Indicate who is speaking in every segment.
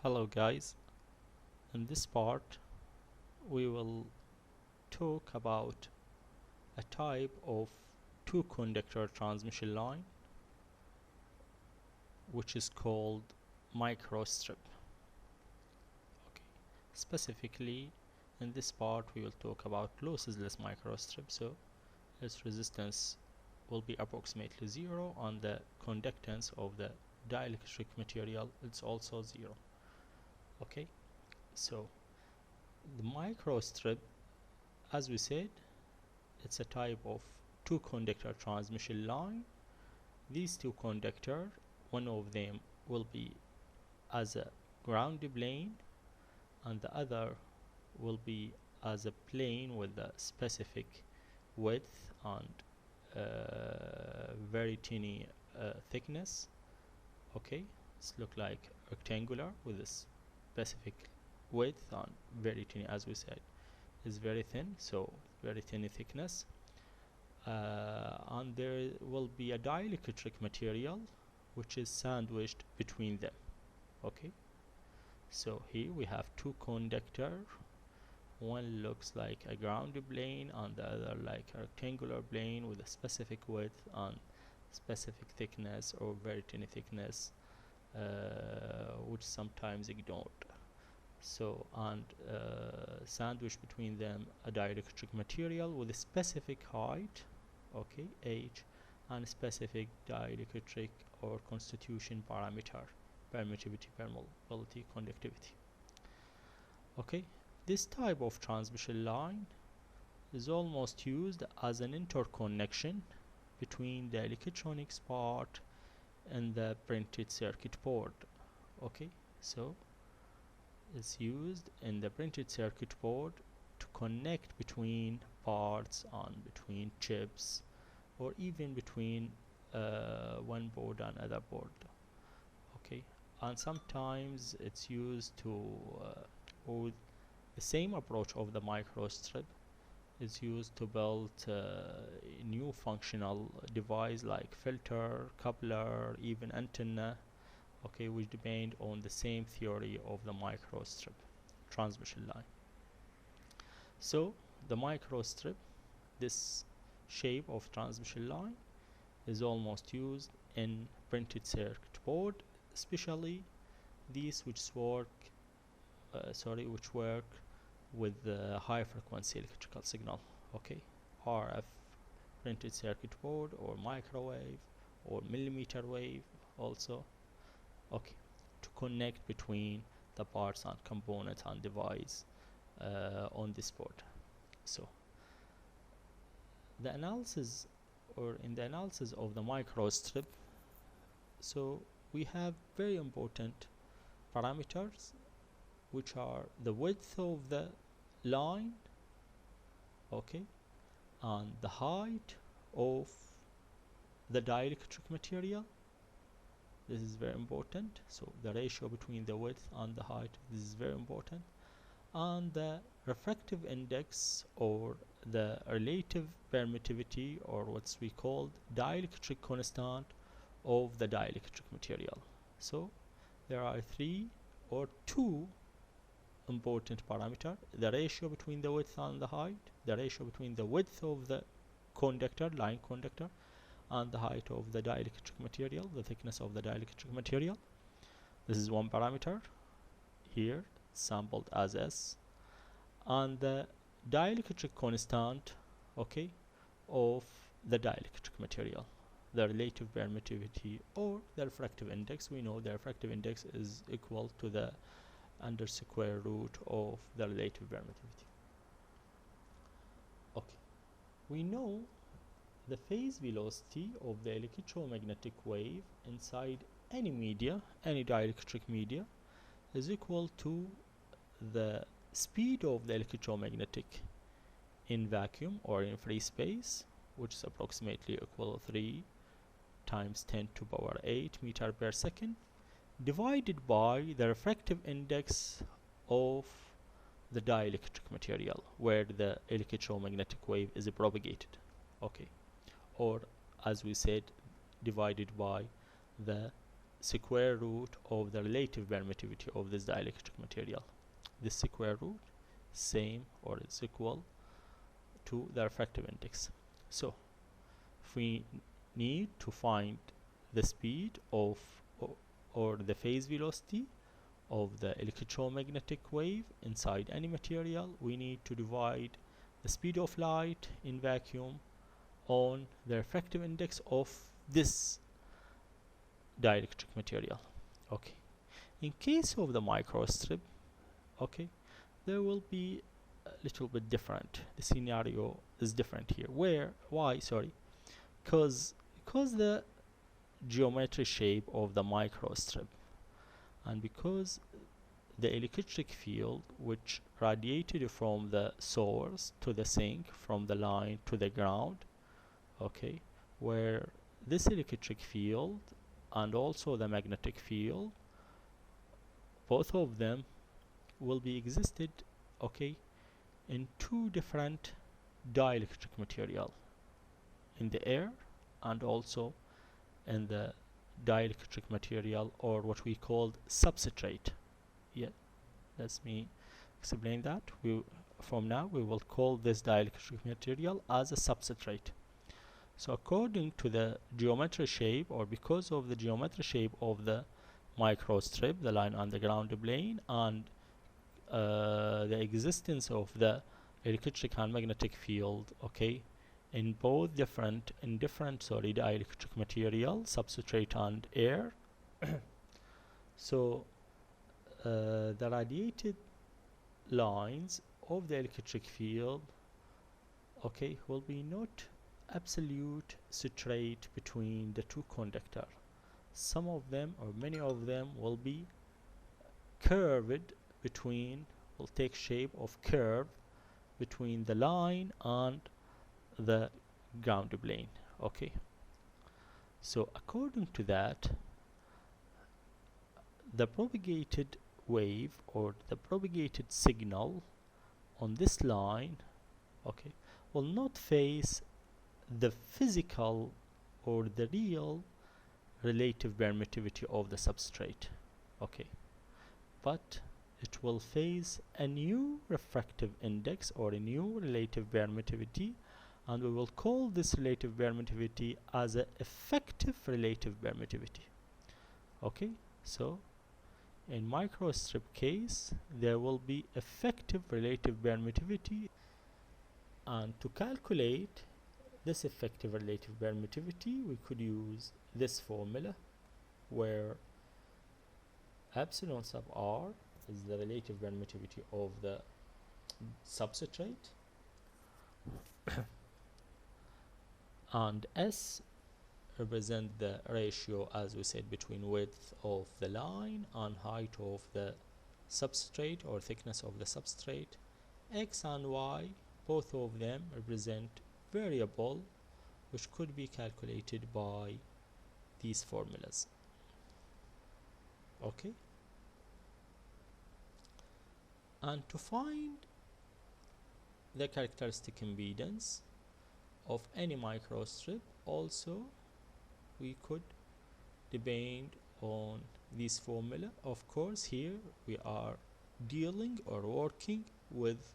Speaker 1: Hello guys, in this part we will talk about a type of two conductor transmission line which is called microstrip. Okay. Specifically in this part we will talk about lossless microstrip, so its resistance will be approximately zero and the conductance of the dielectric material is also zero. Okay, so the microstrip, as we said, it's a type of two conductor transmission line. These two conductors, one of them will be as a ground plane and the other will be as a plane with a specific width and very tiny thickness. Okay, it's look like rectangular with a specific width and very tiny, as we said, is very thin, so very thin thickness. And there will be a dielectric material which is sandwiched between them. Okay, so here we have two conductor. One looks like a ground plane and the other like a rectangular plane with a specific width and specific thickness or very tiny thickness, which sometimes ignored. So, and sandwiched between them a dielectric material with a specific height, okay, h, and specific dielectric or constitution parameter, permittivity, permeability, conductivity. Okay, this type of transmission line is almost used as an interconnection between the electronics part and the printed circuit board. Okay, so is used in the printed circuit board to connect between parts and between chips or even between one board and other board. Okay, and sometimes it's used to or the same approach of the microstrip is used to build new functional device like filter, coupler, even antenna, okay, which depend on the same theory of the microstrip transmission line. So the microstrip, this shape of transmission line, is almost used in printed circuit board, especially these which work with the high frequency electrical signal. Okay, RF printed circuit board or microwave or millimeter wave also. Okay, to connect between the parts and components and device on this board. So the analysis, or in the analysis of the microstrip, so we have very important parameters which are the width of the line, okay, and the height of the dielectric material. This is very important. So the ratio between the width and the height, this is very important. And the refractive index or the relative permittivity, or what's we called dielectric constant of the dielectric material. So there are three or two important parameter: the ratio between the width and the height, the ratio between the width of the conductor, line conductor, and the height of the dielectric material, the thickness of the dielectric material. This is one parameter here sampled as S, and the dielectric constant, okay, of the dielectric material, the relative permittivity or the refractive index. We know the refractive index is equal to the under square root of the relative permittivity. Okay, we know the phase velocity of the electromagnetic wave inside any media, any dielectric media, is equal to the speed of the electromagnetic in vacuum or in free space, which is approximately equal to 3 times 10 to the power 8 meter per second, divided by the refractive index of the dielectric material where the electromagnetic wave is propagated. Okay, or as we said, divided by the square root of the relative permittivity of this dielectric material. This square root same or is equal to the refractive index. So if we need to find the speed of or the phase velocity of the electromagnetic wave inside any material, we need to divide the speed of light in vacuum on the refractive index of this dielectric material. Okay, in case of the microstrip, okay, there will be a little bit different. The scenario is different here. Why? Sorry, because the geometry shape of the microstrip, and because the electric field which radiated from the source to the sink, from the line to the ground, okay, where this electric field and also the magnetic field, both of them will be existed, okay, in two different dielectric material, in the air and also in the dielectric material, or what we called substrate. Yeah, let me explain that. From now we will call this dielectric material as a substrate. So according to the geometry shape, or because of the geometry shape of the microstrip, the line on the ground plane, and the existence of the electric and magnetic field, okay, in different dielectric material, substrate and air. So the radiated lines of the electric field, okay, will be not absolute straight between the two conductor. Some of them, or many of them, will be curved between, will take shape of curve between the line and the ground plane. Okay, so according to that, the propagated wave or the propagated signal on this line, okay, will not face the physical or the real relative permittivity of the substrate, okay, but it will face a new refractive index or a new relative permittivity, and we will call this relative permittivity as an effective relative permittivity. Okay, so in microstrip case there will be effective relative permittivity, and to calculate this effective relative permittivity we could use this formula, where epsilon sub r is the relative permittivity of the substrate and S represent the ratio, as we said, between width of the line and height of the substrate or thickness of the substrate. X and Y, both of them represent variable which could be calculated by these formulas. Okay, and to find the characteristic impedance of any microstrip, also we could depend on this formula. Of course, here we are dealing or working with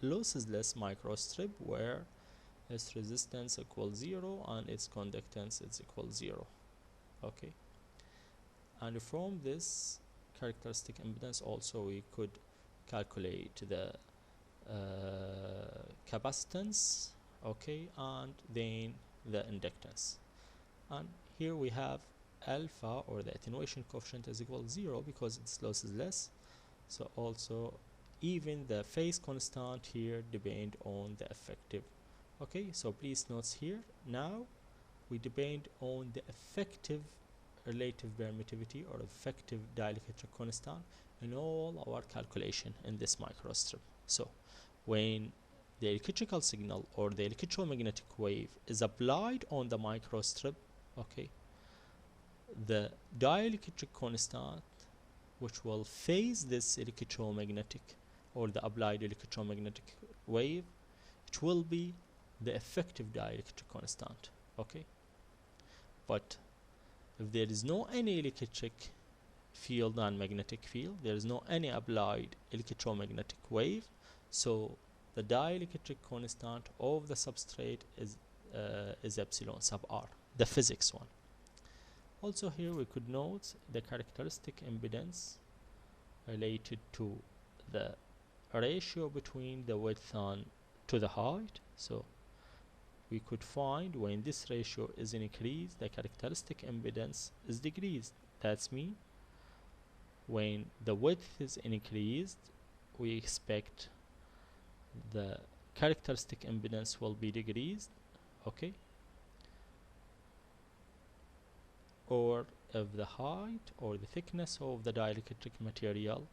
Speaker 1: lossless microstrip, where its resistance equals 0 and its conductance is equal 0. Okay, and from this characteristic impedance also we could calculate the capacitance, okay, and then the inductance. And here we have alpha, or the attenuation coefficient, is equal to 0 because its lossless. So also even the phase constant here depend on the effective. Okay, so please note here, now we depend on the effective relative permittivity or effective dielectric constant in all our calculation in this microstrip. So when the electrical signal or the electromagnetic wave is applied on the microstrip, okay, the dielectric constant which will phase this electromagnetic or the applied electromagnetic wave, it will be the effective dielectric constant. Okay, but If there is no any electric field and magnetic field, there is no any applied electromagnetic wave, so the dielectric constant of the substrate is epsilon sub r, the physics one. Also here we could note the characteristic impedance related to the ratio between the width and to the height. So we could find when this ratio is increased, the characteristic impedance is decreased. That's mean when the width is increased, we expect the characteristic impedance will be decreased, okay? Or if the height or the thickness of the dielectric material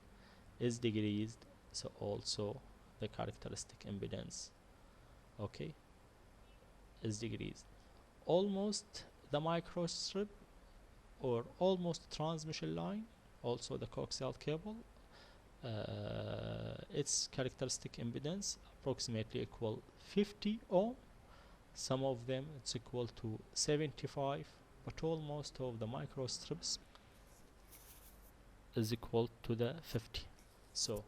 Speaker 1: is decreased, so also the characteristic impedance, okay, is decreased. Almost the microstrip or almost transmission line, also the coaxial cable, its characteristic impedance approximately equal 50 ohm. Some of them it's equal to 75, but almost of the microstrips is equal to the 50. So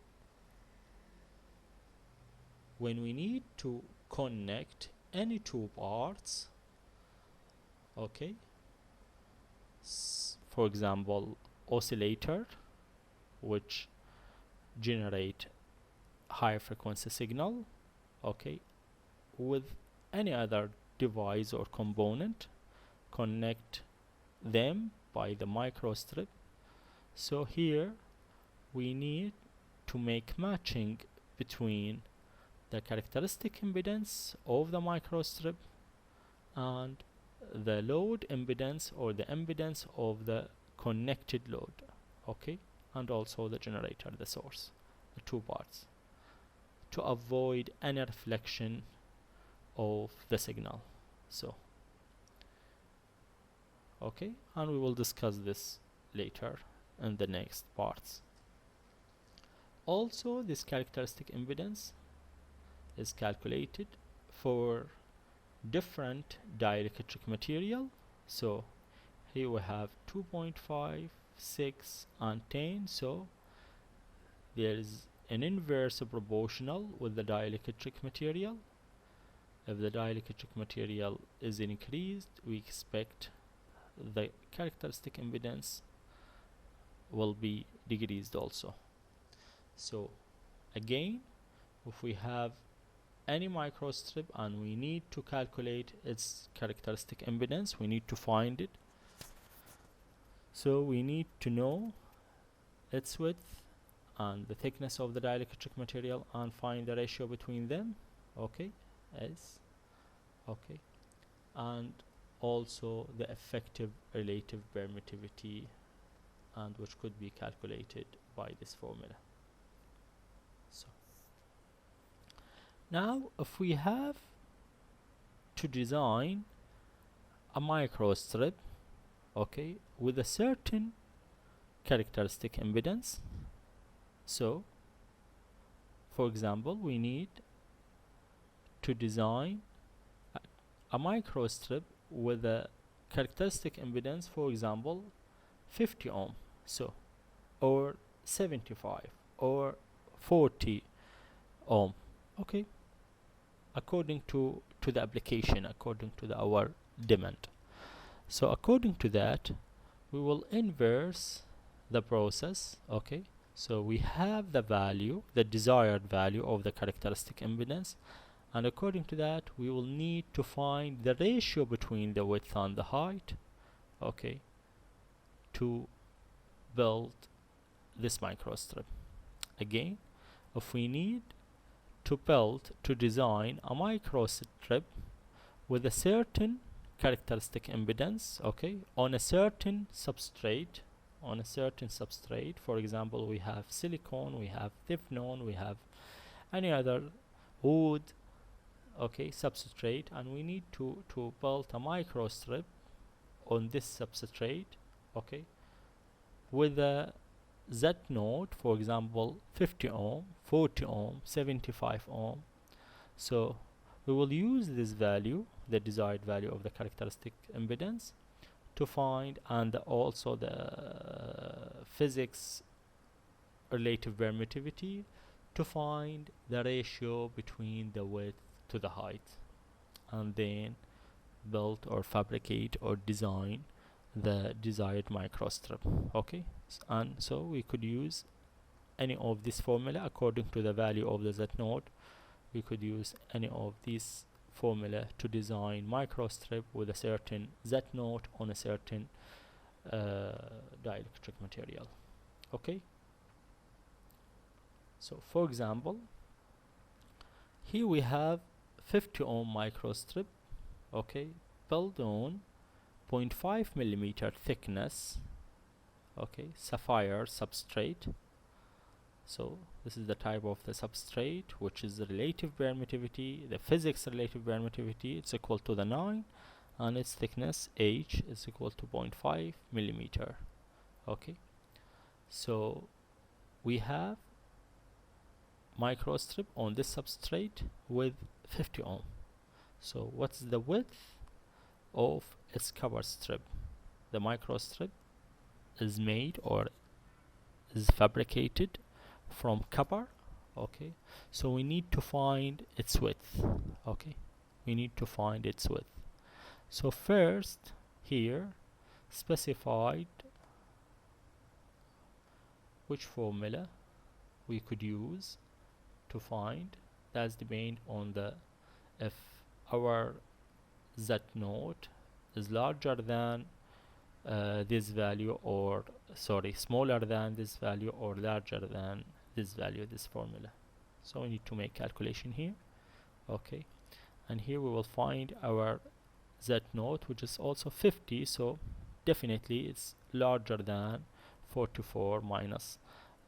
Speaker 1: when we need to connect any two parts, okay, for example oscillator which generate high frequency signal, okay, with any other device or component, connect them by the microstrip. So here we need to make matching between the characteristic impedance of the microstrip and the load impedance or the impedance of the connected load, okay, and also the generator, the source, the two parts, to avoid any reflection of the signal. So okay, and we will discuss this later in the next parts. Also this characteristic impedance is calculated for different dielectric material. So here we have 2.5, 6 and 10. So there is an inverse proportional with the dielectric material. If the dielectric material is increased, we expect the characteristic impedance will be decreased also. So again, if we have any microstrip and we need to calculate its characteristic impedance, we need to find it. So we need to know its width and the thickness of the dielectric material and find the ratio between them, okay, S, okay, and also the effective relative permittivity, and which could be calculated by this formula. So now if we have to design a microstrip, okay, with a certain characteristic impedance, so for example we need to design a microstrip with a characteristic impedance, for example 50 ohm, so, or 75 or 40 ohm, okay, according to the application, according to our demand. So according to that we will inverse the process, okay. So we have the value, the desired value of the characteristic impedance, and according to that we will need to find the ratio between the width and the height, okay, to build this microstrip. Again, if we need to design a microstrip with a certain characteristic impedance, okay, on a certain substrate, for example we have silicone, we have Teflon, we have any other wood, okay, substrate, and we need to build a microstrip on this substrate, okay, with a Z node, for example 50 ohm, 40 ohm, 75 ohm. So we will use this value, the desired value of the characteristic impedance, to find, and also the physics relative permittivity to find the ratio between the width to the height, and then build or fabricate or design the desired microstrip. Okay, and so we could use any of this formula according to the value of the Z node. We could use any of these formula to design microstrip with a certain Z node on a certain dielectric material. Okay, so for example, here we have 50 ohm microstrip, okay, built on 0.5 millimeter thickness, okay, sapphire substrate. So this is the type of the substrate, which is the relative permittivity, the physics relative permittivity, it's equal to the 9, and its thickness h is equal to 0.5 millimeter. Okay, so we have microstrip on this substrate with 50 ohm. So what's the width of its cover strip? The microstrip is made or is fabricated from copper. Okay, so we need to find its width. Okay, we need to find its width. So first here specified which formula we could use to find. That's depend on the if our Z node is larger than this value, or sorry, smaller than this value, or larger than this value, this formula. So we need to make calculation here. Okay, and here we will find our Z node, which is also 50, so definitely it's larger than 44 minus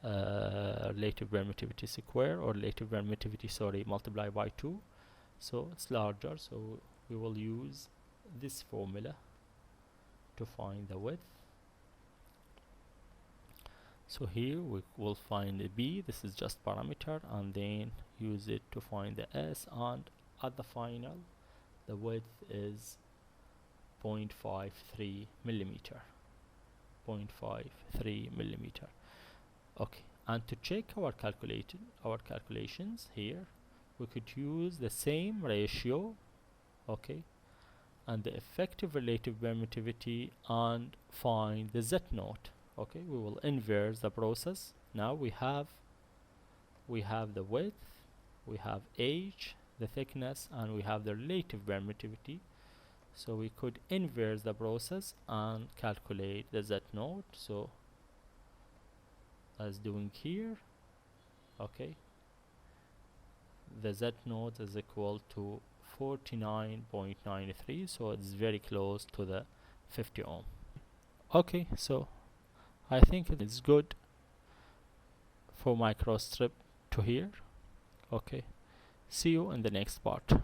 Speaker 1: relative permittivity square, or relative permittivity, sorry, multiplied by 2. So it's larger, so we will use this formula to find the width. So here we will find the B, this is just parameter, and then use it to find the S, and at the final the width is 0.53 millimeter. 0.53 millimeter. Okay, and to check our calculations here, we could use the same ratio, okay, and the effective relative permittivity, and find the Z node. Okay, we will inverse the process. Now we have the width, we have h, the thickness, and we have the relative permittivity. So we could inverse the process and calculate the Z node. So as doing here, okay, the Z node is equal to 49.93, so it's very close to the 50 ohm. Okay, so I think it is good for microstrip to here. Okay, see you in the next part.